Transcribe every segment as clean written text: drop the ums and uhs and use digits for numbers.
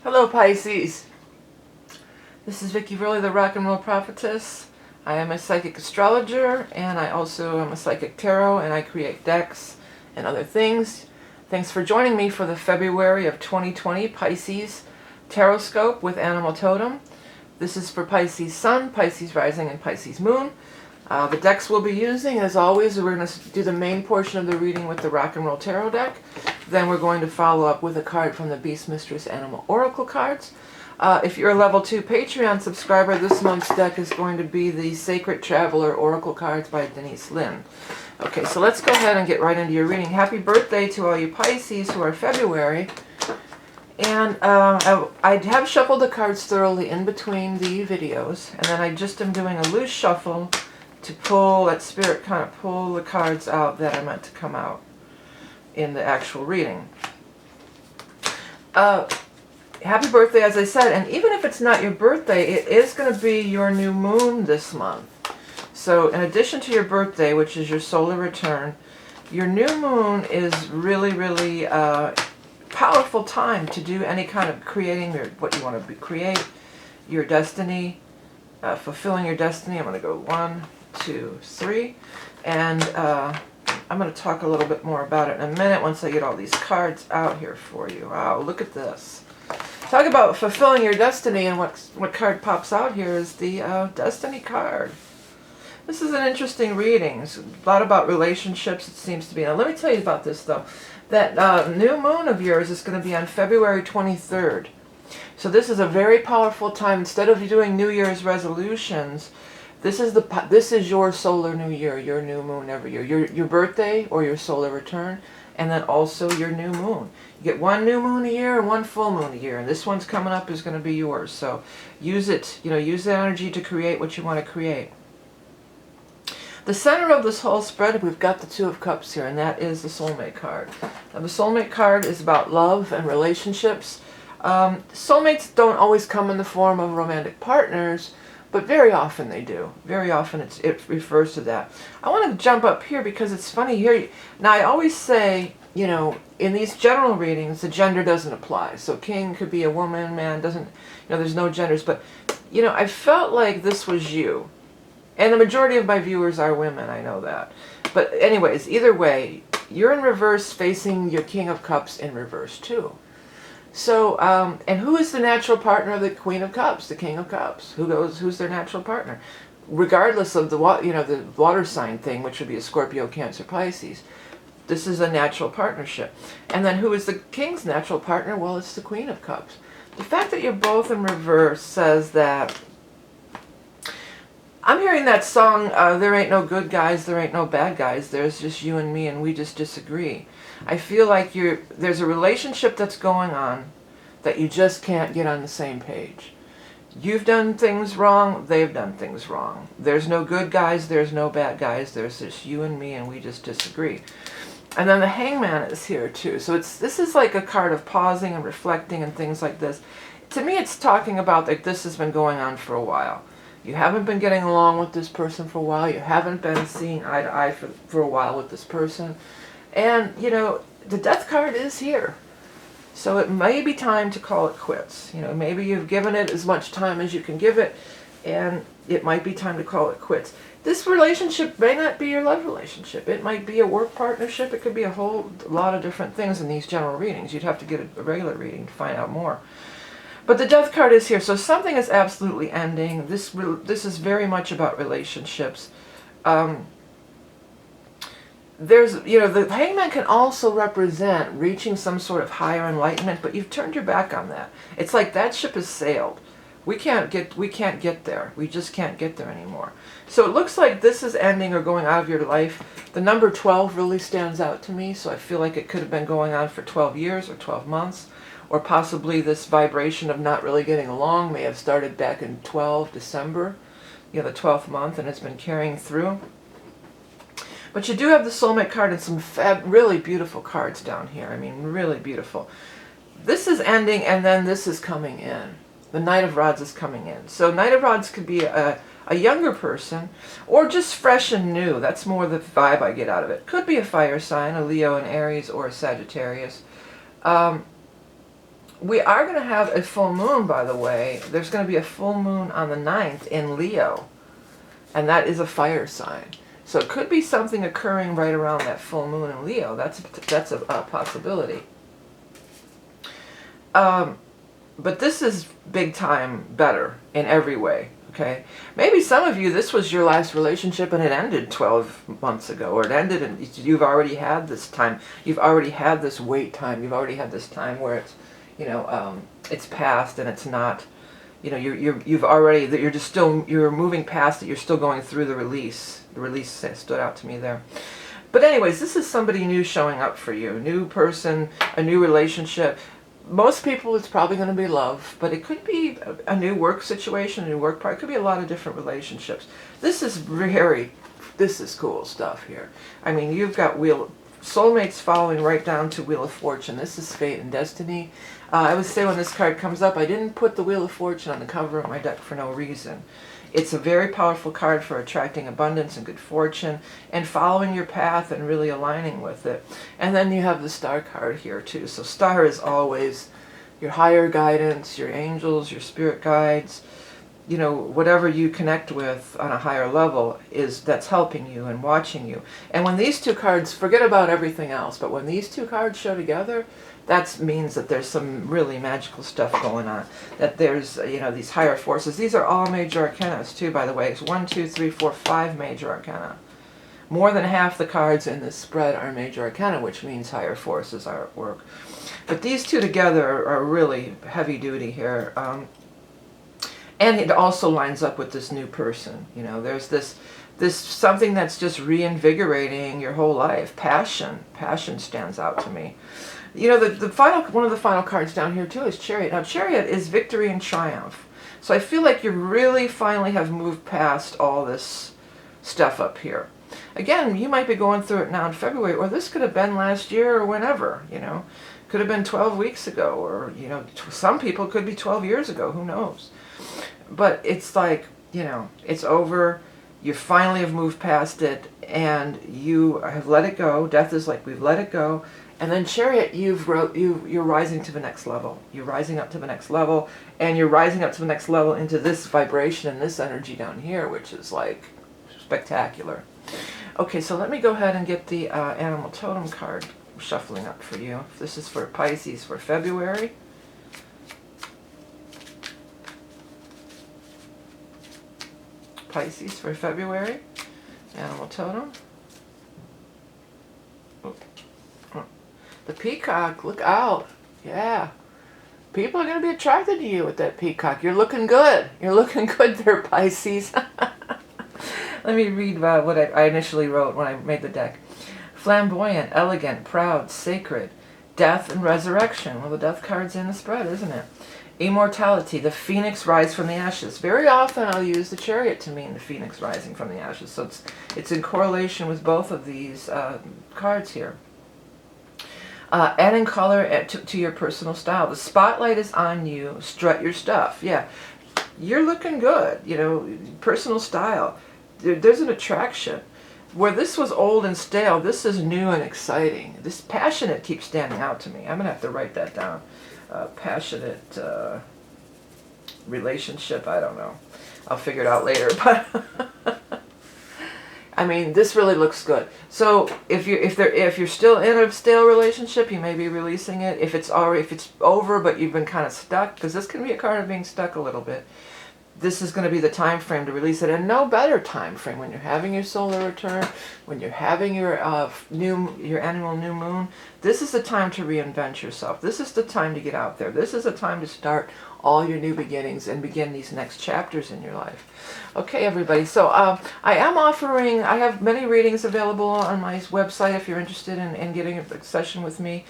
Hello Pisces, this is Vickieverlie, the rock and roll prophetess. I am a psychic astrologer and I also am a psychic tarot, and I create decks and other things. Thanks for joining me for the February of 2020 Pisces Taroscope with Animal Totem. This is for Pisces Sun, Pisces Rising, and Pisces Moon. The decks we'll be using, as always, we're going to do the main portion of the reading with the Rock and Roll Tarot deck. Then we're going to follow up with a card from the Beast Mistress Animal Oracle cards. If you're a level 2 Patreon subscriber, this month's deck is going to be the Sacred Traveler Oracle cards by Denise Lynn. Okay, so let's go ahead and get right into your reading. Happy birthday to all you Pisces who are February. And I have shuffled the cards thoroughly in between the videos, and then I just am doing a loose shuffle to pull, let Spirit kind of pull the cards out that are meant to come out in the actual reading. Happy birthday, as I said, and even if it's not your birthday, it is going to be your new moon this month. So in addition to your birthday, which is your solar return, your new moon is really powerful time to do any kind of creating what you want to create, your destiny, fulfilling your destiny. I'm going to go 1, 2, 3, and I'm going to talk a little bit more about it in a minute once I get all these cards out here for you. Wow, look at this. Talk about fulfilling your destiny, and what card pops out here is the Destiny card. This is an interesting reading. It's a lot about relationships, it seems to be. Now let me tell you about this though. That new moon of yours is going to be on February 23rd. So this is a very powerful time. Instead of doing New Year's resolutions, this is your solar new year, your new moon every year. Your birthday or your solar return, and then also your new moon. You get one new moon a year and one full moon a year, and this one's coming up is going to be yours. So use it, use the energy to create what you want to create. The center of this whole spread, we've got the Two of Cups here, and that is the Soulmate card. Now, the Soulmate card is about love and relationships. Soulmates don't always come in the form of romantic partners, but very often they do. Very often it refers to that. I want to jump up here because it's funny here. Now, I always say, in these general readings, the gender doesn't apply. So king could be a woman, man doesn't, there's no genders. But, I felt like this was you. And the majority of my viewers are women, I know that. But anyways, either way, you're in reverse facing your King of Cups in reverse too. So, and who is the natural partner of the Queen of Cups, the King of Cups? Who's their natural partner? Regardless of the water sign thing, which would be a Scorpio, Cancer, Pisces. This is a natural partnership. And then who is the King's natural partner? Well, it's the Queen of Cups. The fact that you're both in reverse says that I'm hearing that song, there ain't no good guys, there ain't no bad guys, there's just you and me and we just disagree. I feel like there's a relationship that's going on that you just can't get on the same page. You've done things wrong, they've done things wrong. There's no good guys, there's no bad guys, there's just you and me and we just disagree. And then the Hangman is here too. So this is like a card of pausing and reflecting and things like this. To me, it's talking about like this has been going on for a while. You haven't been getting along with this person for a while. You haven't been seeing eye to eye for a while with this person. And, the Death card is here. So it may be time to call it quits. Maybe you've given it as much time as you can give it, and it might be time to call it quits. This relationship may not be your love relationship. It might be a work partnership. It could be a whole lot of different things in these general readings. You'd have to get a regular reading to find out more. But the Death card is here, so something is absolutely ending. This is very much about relationships. The Hangman can also represent reaching some sort of higher enlightenment, but you've turned your back on that. It's like that ship has sailed. We can't get there. We just can't get there anymore. So it looks like this is ending or going out of your life. The number 12 really stands out to me, so I feel like it could have been going on for 12 years or 12 months. Or possibly this vibration of not really getting along may have started back in December, the 12th month, and it's been carrying through. But you do have the Soulmate card and some really beautiful cards down here. I mean, really beautiful. This is ending, and then this is coming in. The Knight of Rods is coming in. So Knight of Rods could be a younger person, or just fresh and new. That's more the vibe I get out of it. Could be a fire sign, a Leo, an Aries, or a Sagittarius. We are going to have a full moon, by the way. There's going to be a full moon on the 9th in Leo, and that is a fire sign. So it could be something occurring right around that full moon in Leo. That's a possibility. But this is big time better in every way. Okay, maybe some of you, this was your last relationship and it ended 12 months ago, or it ended and you've already had this time. You've already had this wait time. You've already had this time where it's, you know, it's past and it's not, you know, you've already, that you're just still, you're moving past it. You're still going through the release. The release stood out to me there. But anyways, this is somebody new showing up for you. New person, a new relationship. Most people, it's probably going to be love, but it could be a new work situation, a new work part. It could be a lot of different relationships. This is cool stuff here. I mean, you've got soulmates following right down to Wheel of Fortune. This is fate and destiny. I would say when this card comes up, I didn't put the Wheel of Fortune on the cover of my deck for no reason. It's a very powerful card for attracting abundance and good fortune and following your path and really aligning with it. And then you have the Star card here too. So Star is always your higher guidance, your angels, your spirit guides, you know, whatever you connect with on a higher level that's helping you and watching you. And when these two cards, forget about everything else, but when these two cards show together, that means that there's some really magical stuff going on. That there's, you know, these higher forces. These are all major arcana too, by the way. It's 1, 2, 3, 4, 5 major arcana. More than half the cards in this spread are major arcana, which means higher forces are at work. But these two together are really heavy duty here. And it also lines up with this new person. You know, there's this something that's just reinvigorating your whole life. Passion stands out to me. You know, one of the final cards down here too is Chariot. Now, Chariot is victory and triumph. So I feel like you really finally have moved past all this stuff up here. Again, you might be going through it now in February, or this could have been last year or whenever, you know. Could have been 12 weeks ago, or, you know, some people could be 12 years ago, who knows. But it's like, you know, it's over. You finally have moved past it, and you have let it go. Death is like, we've let it go. And then Chariot, you're rising to the next level. You're rising up to the next level, and you're rising up to the next level into this vibration and this energy down here, which is like spectacular. Okay, so let me go ahead and get the animal totem card shuffling up for you. This is for Pisces for February. Pisces for February. Animal totem. The peacock, look out. Yeah. People are going to be attracted to you with that peacock. You're looking good. You're looking good there, Pisces. Let me read what I initially wrote when I made the deck. Flamboyant, elegant, proud, sacred, death and resurrection. Well, the death card's in the spread, isn't it? Immortality, the phoenix rise from the ashes. Very often I'll use the Chariot to mean the phoenix rising from the ashes. So it's in correlation with both of these cards here. Adding color to your personal style. The spotlight is on you. Strut your stuff. Yeah, you're looking good. You know, personal style. There's an attraction. Where this was old and stale, this is new and exciting. This passionate keeps standing out to me. I'm going to have to write that down. Passionate relationship, I don't know. I'll figure it out later. But I mean, this really looks good. So if you're still in a stale relationship, you may be releasing it. If it's over, but you've been kind of stuck, because this can be a card of being stuck a little bit. This is going to be the time frame to release it, and no better time frame when you're having your solar return, when you're having your annual new moon. This is the time to reinvent yourself. This is the time to get out there. This is the time to start all your new beginnings and begin these next chapters in your life. Okay, everybody. So I have many readings available on my website if you're interested in getting a session with me.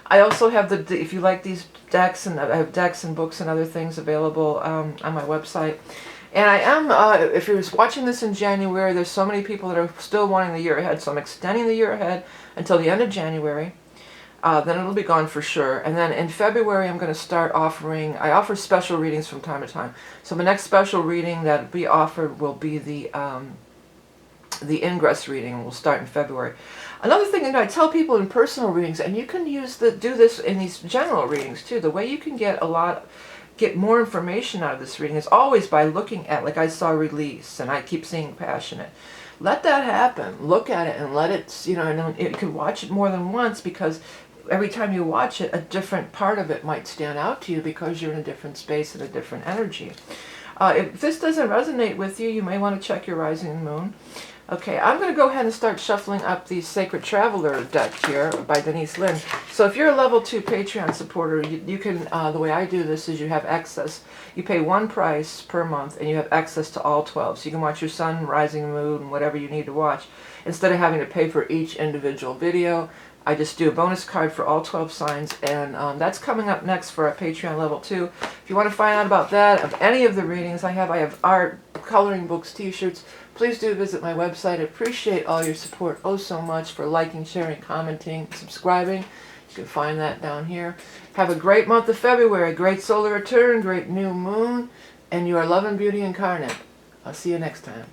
I also have if you like these decks, and I have decks and books and other things available on my website. And I am, if you're watching this in January, there's so many people that are still wanting the year ahead, so I'm extending the year ahead until the end of January. Then it'll be gone for sure. And then in February, I'm going to start I offer special readings from time to time. So the next special reading that will be offered will be the the ingress reading will start in February. Another thing that I tell people in personal readings, and you can do this in these general readings too, the way you can get more information out of this reading is always by looking at, like I saw release, and I keep seeing passionate. Let that happen. Look at it and let it, and you can watch it more than once, because every time you watch it, a different part of it might stand out to you because you're in a different space and a different energy. If this doesn't resonate with you, you may want to check your rising moon. Okay, I'm going to go ahead and start shuffling up the Sacred Traveler deck here by Denise Lynn. So if you're a level 2 Patreon supporter, you can, the way I do this is you have access. You pay one price per month and you have access to all 12. So you can watch your sun, rising moon, and whatever you need to watch. Instead of having to pay for each individual video, I just do a bonus card for all 12 signs, and that's coming up next for our Patreon level 2. If you want to find out about that, of any of the readings I have art, coloring books, t-shirts, please do visit my website. I appreciate all your support so much for liking, sharing, commenting, subscribing. You can find that down here. Have a great month of February, great solar return, great new moon, and you are love and beauty incarnate. I'll see you next time.